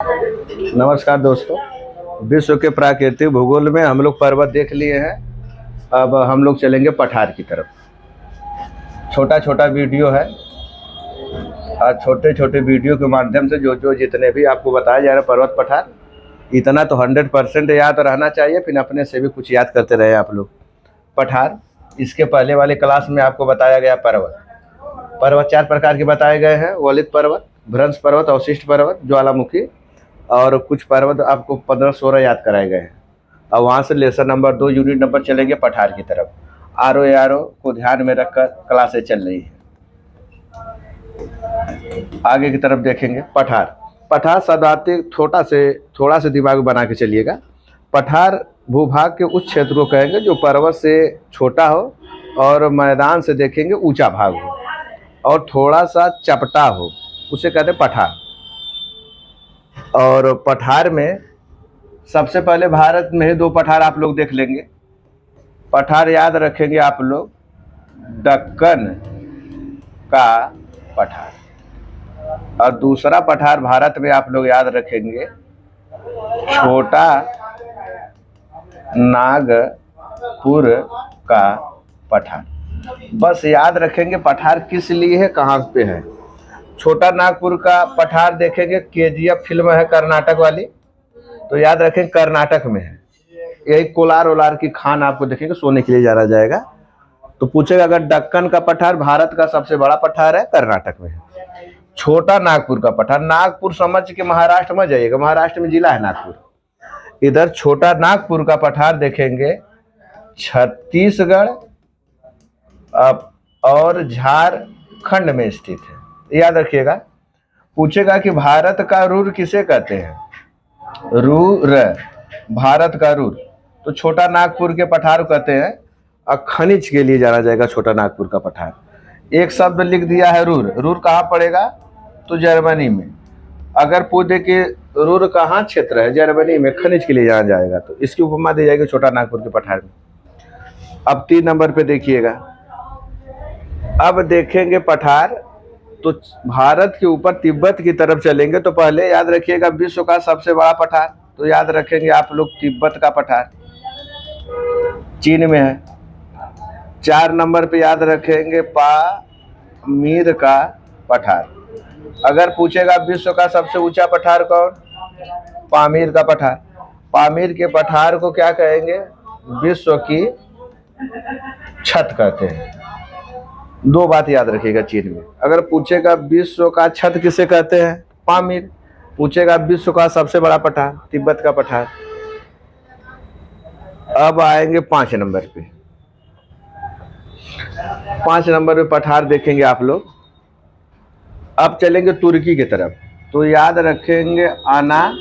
नमस्कार दोस्तों। विश्व के प्राकृतिक भूगोल में हम लोग पर्वत देख लिए हैं। अब हम लोग चलेंगे पठार की तरफ। छोटा छोटा वीडियो है और छोटे छोटे वीडियो के माध्यम से जो जो जितने भी आपको बताया जा रहा है पर्वत पठार, इतना तो 100% याद रहना चाहिए। फिर अपने से भी कुछ याद करते रहे आप लोग। पठार, इसके पहले वाले क्लास में आपको बताया गया पर्वत 4 प्रकार के बताए गए हैं। वलित पर्वत, भ्रंश पर्वत, अवशिष्ट पर्वत, ज्वालामुखी और कुछ पर्वत आपको 15-16 याद कराए गए हैं। अब वहाँ से लेसन नंबर 2 यूनिट नंबर चलेंगे पठार की तरफ। आर को ध्यान में रखकर क्लासें चल रही है। आगे की तरफ देखेंगे पठार। पठार शब्दार्थी थोड़ा से दिमाग बना के चलिएगा। पठार भूभाग के उस क्षेत्र को कहेंगे जो पर्वत से छोटा हो और मैदान से देखेंगे ऊंचा भाग हो और थोड़ा सा चपटा हो, उसे कहते हैं पठार। और पठार में सबसे पहले भारत में ही 2 पठार आप लोग देख लेंगे। पठार याद रखेंगे आप लोग, दक्कन का पठार, और दूसरा पठार भारत में आप लोग याद रखेंगे छोटा नागपुर का पठार। बस याद रखेंगे पठार किस लिए है, कहाँ पे है। छोटा नागपुर का पठार देखेंगे, केजीएफ फिल्म है कर्नाटक वाली, तो याद रखें कर्नाटक में है। यही कोलार ओलार की खान आपको देखेंगे, सोने के लिए जाना जाएगा। तो पूछेगा अगर दक्कन का पठार भारत का सबसे बड़ा पठार है, कर्नाटक में है। छोटा नागपुर का पठार, नागपुर समझ के महाराष्ट्र में जाइएगा, महाराष्ट्र में जिला है नागपुर। इधर छोटा नागपुर का पठार देखेंगे छत्तीसगढ़ और झारखंड में स्थित है, याद रखिएगा। पूछेगा कि भारत का रूर किसे कहते हैं, रूर, भारत का रूर, तो छोटा नागपुर के पठार कहते हैं। और खनिज के लिए जाना जाएगा छोटा नागपुर का पठार। एक शब्द लिख दिया है रूर। रूर कहाँ पड़ेगा, तो जर्मनी में। अगर पूछे कि रूर कहाँ क्षेत्र है, जर्मनी में, खनिज के लिए जाना जाएगा, तो इसकी उपमा दी जाएगी छोटा नागपुर के पठार में। अब 3 नंबर पे देखिएगा। अब देखेंगे पठार, तो भारत के ऊपर तिब्बत की तरफ चलेंगे, तो पहले याद रखिएगा विश्व का सबसे बड़ा पठार, तो याद रखेंगे आप लोग तिब्बत का पठार, चीन में है। 4 नंबर पे याद रखेंगे पामीर का पठार। अगर पूछेगा विश्व का सबसे ऊंचा पठार कौन, पामीर का पठार। पामीर के पठार को क्या कहेंगे, विश्व की छत कहते हैं। 2 बात याद रखिएगा चीन में। अगर पूछेगा विश्व का छत किसे कहते हैं, पामीर। पूछेगा विश्व का सबसे बड़ा पठार, तिब्बत का पठार। अब आएंगे 5 नंबर पे। 5 नंबर पे पठार देखेंगे आप लोग। अब चलेंगे तुर्की की तरफ, तो याद रखेंगे अनातोलिया,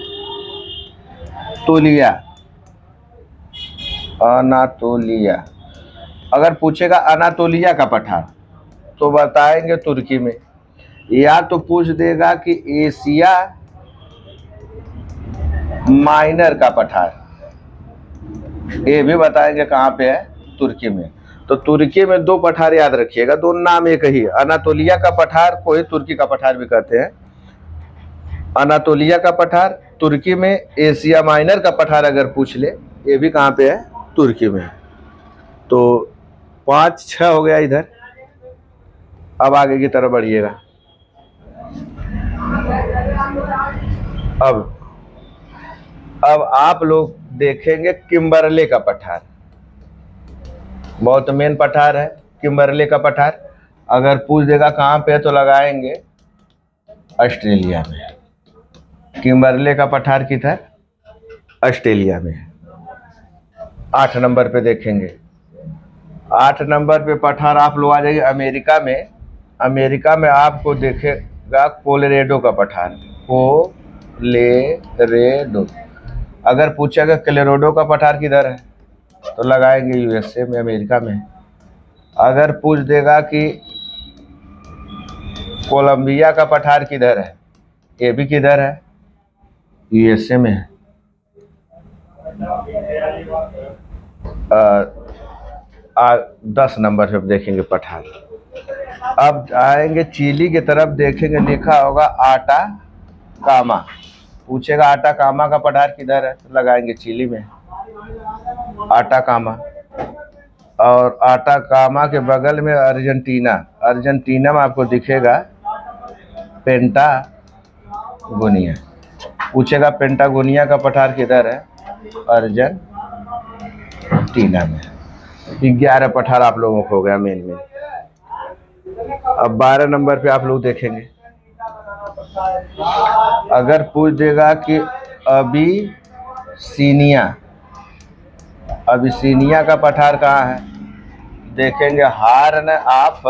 अनातोलिया। अगर पूछेगा अनातोलिया का पठार, तो बताएंगे तुर्की में। या तो पूछ देगा कि एशिया माइनर का पठार, ये भी बताएंगे कहाँ पे है, तुर्की में। तो तुर्की में 2 पठार याद रखिएगा, दोनों नाम एक ही। अनातोलिया का पठार को ही तुर्की का पठार भी कहते हैं। अनातोलिया का पठार तुर्की में, एशिया माइनर का पठार अगर पूछ ले, ये भी कहाँ पे है, तुर्की में। तो 5-6 हो गया इधर। अब आगे की तरफ बढ़िएगा। अब आप लोग देखेंगे किम्बरले का पठार, बहुत मेन पठार है किम्बरले का पठार। अगर पूछ देगा कहाँ पे है, तो लगाएंगे ऑस्ट्रेलिया में। किम्बरले का पठार किधर, ऑस्ट्रेलिया में। 8 नंबर पे देखेंगे। 8 नंबर पे पठार आप लोग आ जाइए अमेरिका में। अमेरिका में आपको देखेगा कोलोराडो का पठार, कोलोराडो। अगर पूछेगा कोलोराडो का पठार किधर है, तो लगाएंगे यूएसए में, अमेरिका में। अगर पूछ देगा कि कोलंबिया का पठार किधर है, ये भी किधर है, यूएसए में है। 10 नंबर पे देखेंगे पठार। अब आएंगे चिली की तरफ, देखेंगे लिखा होगा आटा कामा, पूछेगा आटाकामा का पठार किधर है, तो लगाएंगे चिली में आटाकामा। और आटाकामा के बगल में अर्जेंटीना, अर्जेंटीना में आपको दिखेगा पेंटागोनिया। पूछेगा पेंटागोनिया का पठार किधर है, अर्जेंटीना में। 11 पठार आप लोगों को हो गया मेन में। अब 12 नंबर पे आप लोग देखेंगे, अगर पूछ देगा कि अबिसीनिया, अबिसीनिया का पठार कहाँ है, देखेंगे हार्न ऑफ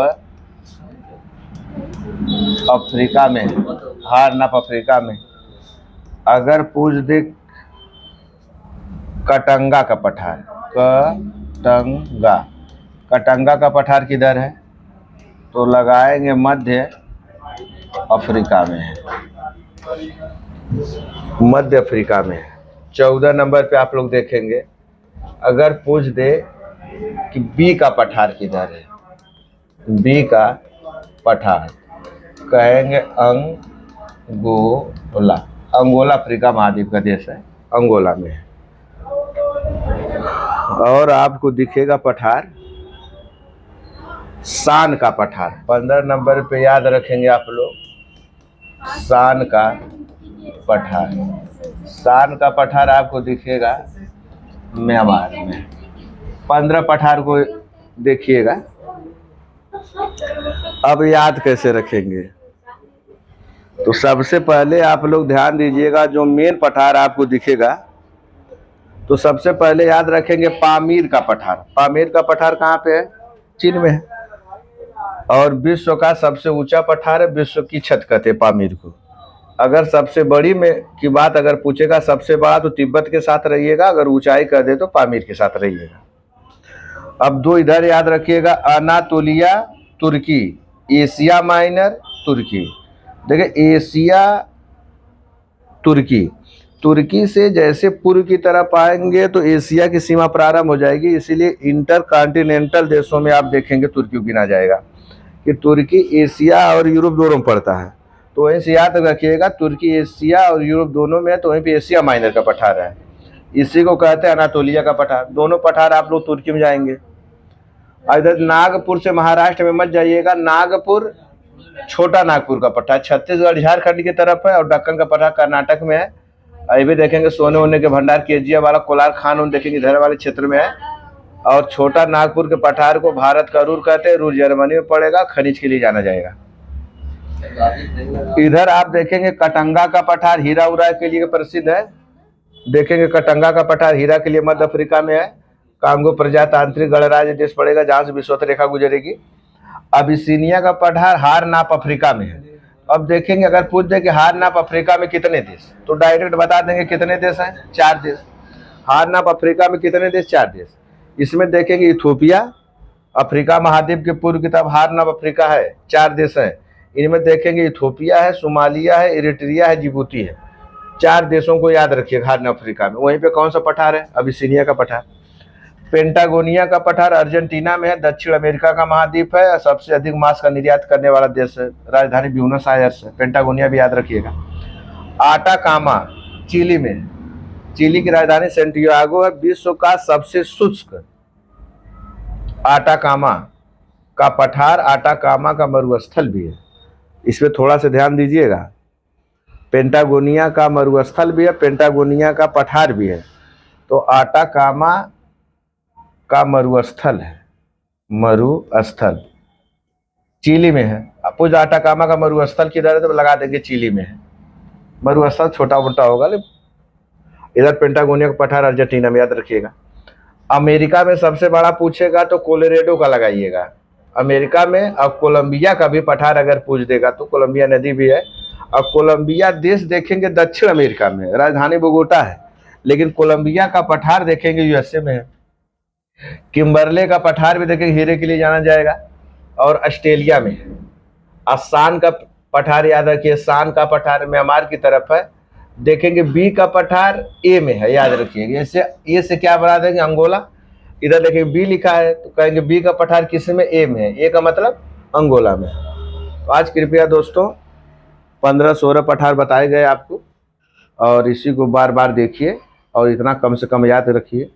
अफ्रीका में, हार्न ऑफ अफ्रीका में। अगर पूछ दे कटंगा का पठार, कटंगा, कटंगा का पठार किधर है, तो लगाएंगे मध्य अफ्रीका में है, मध्य अफ्रीका में है। 14 नंबर पे आप लोग देखेंगे, अगर पूछ दे कि बी का पठार किधर है, बी का पठार कहेंगे अंगोला, अंगोला अफ्रीका महाद्वीप का देश है, अंगोला में है। और आपको दिखेगा पठार शान का पठार, 15 नंबर पे याद रखेंगे आप लोग, शान का पठार, शान का पठार आपको दिखेगा म्यांमार में। 15 पठार को देखिएगा। अब याद कैसे रखेंगे, तो सबसे पहले आप लोग ध्यान दीजिएगा, जो मेन पठार आपको दिखेगा, तो सबसे पहले याद रखेंगे पामीर का पठार। पामीर का पठार कहाँ पे है, चीन में है। और विश्व का सबसे ऊंचा पठार है, विश्व की छत कहते हैं पामीर को। अगर सबसे बड़ी में की बात अगर पूछेगा सबसे बड़ा, तो तिब्बत के साथ रहिएगा, अगर ऊंचाई कर दे तो पामीर के साथ रहिएगा। अब दो इधर याद रखिएगा, अनातोलिया तुर्की, एशिया माइनर तुर्की। देखिए एशिया तुर्की, तुर्की से जैसे पूर्व की तरफ आएंगे तो एशिया की सीमा प्रारंभ हो जाएगी, इसीलिए इंटर कॉन्टिनेंटल देशों में आप देखेंगे तुर्की गिना जाएगा कि तुर्की एशिया और यूरोप दोनों में पड़ता है। तो वहीं से याद रखिएगा, तुर्की एशिया और यूरोप दोनों में है, तो वहीं पे एशिया माइनर का पठार है, इसी को कहते हैं अनातोलिया का पठार। दोनों पठार आप लोग तुर्की में जाएंगे। इधर नागपुर से महाराष्ट्र में मत जाइएगा, नागपुर छोटा नागपुर का पठार छत्तीसगढ़ झारखंड की तरफ है, और दक्कन का पठार कर्नाटक में है। अभी भी देखेंगे सोने वोने के भंडार केजिया वाला कोलार खान उन देखेंगे इधर वाले क्षेत्र में है। और छोटा नागपुर के पठार को भारत का रूर कहते हैं, रूर जर्मनी में पड़ेगा, खनिज के लिए जाना जाएगा। इधर आप देखेंगे कटंगा का पठार हीरा उरा के लिए प्रसिद्ध है, देखेंगे कटंगा का पठार हीरा के लिए मध्य अफ्रीका में है। कांगो प्रजातांत्रिक गणराज्य देश पड़ेगा जहां से विषुवत रेखा गुजरेगी। अबिसीनिया का पठार हार्न ऑफ अफ्रीका में है। अब देखेंगे अगर पूछ दे कि हार्न ऑफ अफ्रीका में कितने देश, तो डायरेक्ट बता देंगे कितने देश हैं, 4 देश। हार्न ऑफ अफ्रीका में कितने देश, 4 देश। इसमें देखेंगे इथोपिया, अफ्रीका महाद्वीप के पूर्व की तरफ हार्न ऑफ अफ्रीका है, 4 देश हैं। इनमें देखेंगे इथोपिया है, सोमालिया है, इरिट्रिया है, जिबूती है। 4 देशों को याद रखिए हार्न ऑफ अफ्रीका में। वहीं पे कौन सा पठार है, अबिसीनिया का पठार। पेंटागोनिया का पठार अर्जेंटीना में है, दक्षिण अमेरिका का महाद्वीप है, और सबसे अधिक मांस का निर्यात करने वाला देश है। राजधानी ब्यूनस आयर्स है। पेंटागोनिया भी याद रखिएगा। आटाकामा चिली में, चिली की राजधानी सेंटियागो है। विश्व का सबसे शुष्क आटाकामा का पठार, आटाकामा का मरुस्थल भी है, इसमें थोड़ा सा ध्यान दीजिएगा। पेंटागोनिया का मरुस्थल भी है, पेंटागोनिया का पठार भी है। तो आटाकामा का मरुस्थल है, मरुस्थल चिली में है। आपको आटाकामा का मरुस्थल किधर है, तो लगा देंगे चिली में है। मरुस्थल छोटा मोटा होगा, इधर पेंटागोनिया का पठार अर्जेंटीना में, याद रखिएगा। अमेरिका में सबसे बड़ा पूछेगा तो कोलोराडो का लगाइएगा अमेरिका में। अब कोलंबिया का भी पठार अगर पूछ देगा तो कोलंबिया नदी भी है। अब कोलंबिया देश देखेंगे दक्षिण अमेरिका में, राजधानी बोगोटा है, लेकिन कोलंबिया का पठार देखेंगे यूएसए में है। किम्बरले का पठार भी देखेंगे, हीरे के लिए जाना जाएगा, और ऑस्ट्रेलिया में है। आसान का पठार याद रखिए, शान का पठार म्यांमार की तरफ है। देखेंगे बी का पठार ए में है, याद रखिएगा। इससे ए से क्या बना देंगे, अंगोला। इधर देखिए बी लिखा है तो कहेंगे बी का पठार किस में, ए में है। ए का मतलब अंगोला में। तो आज कृपया दोस्तों 15-16 पठार बताए गए आपको, और इसी को बार बार देखिए और इतना कम से कम याद रखिए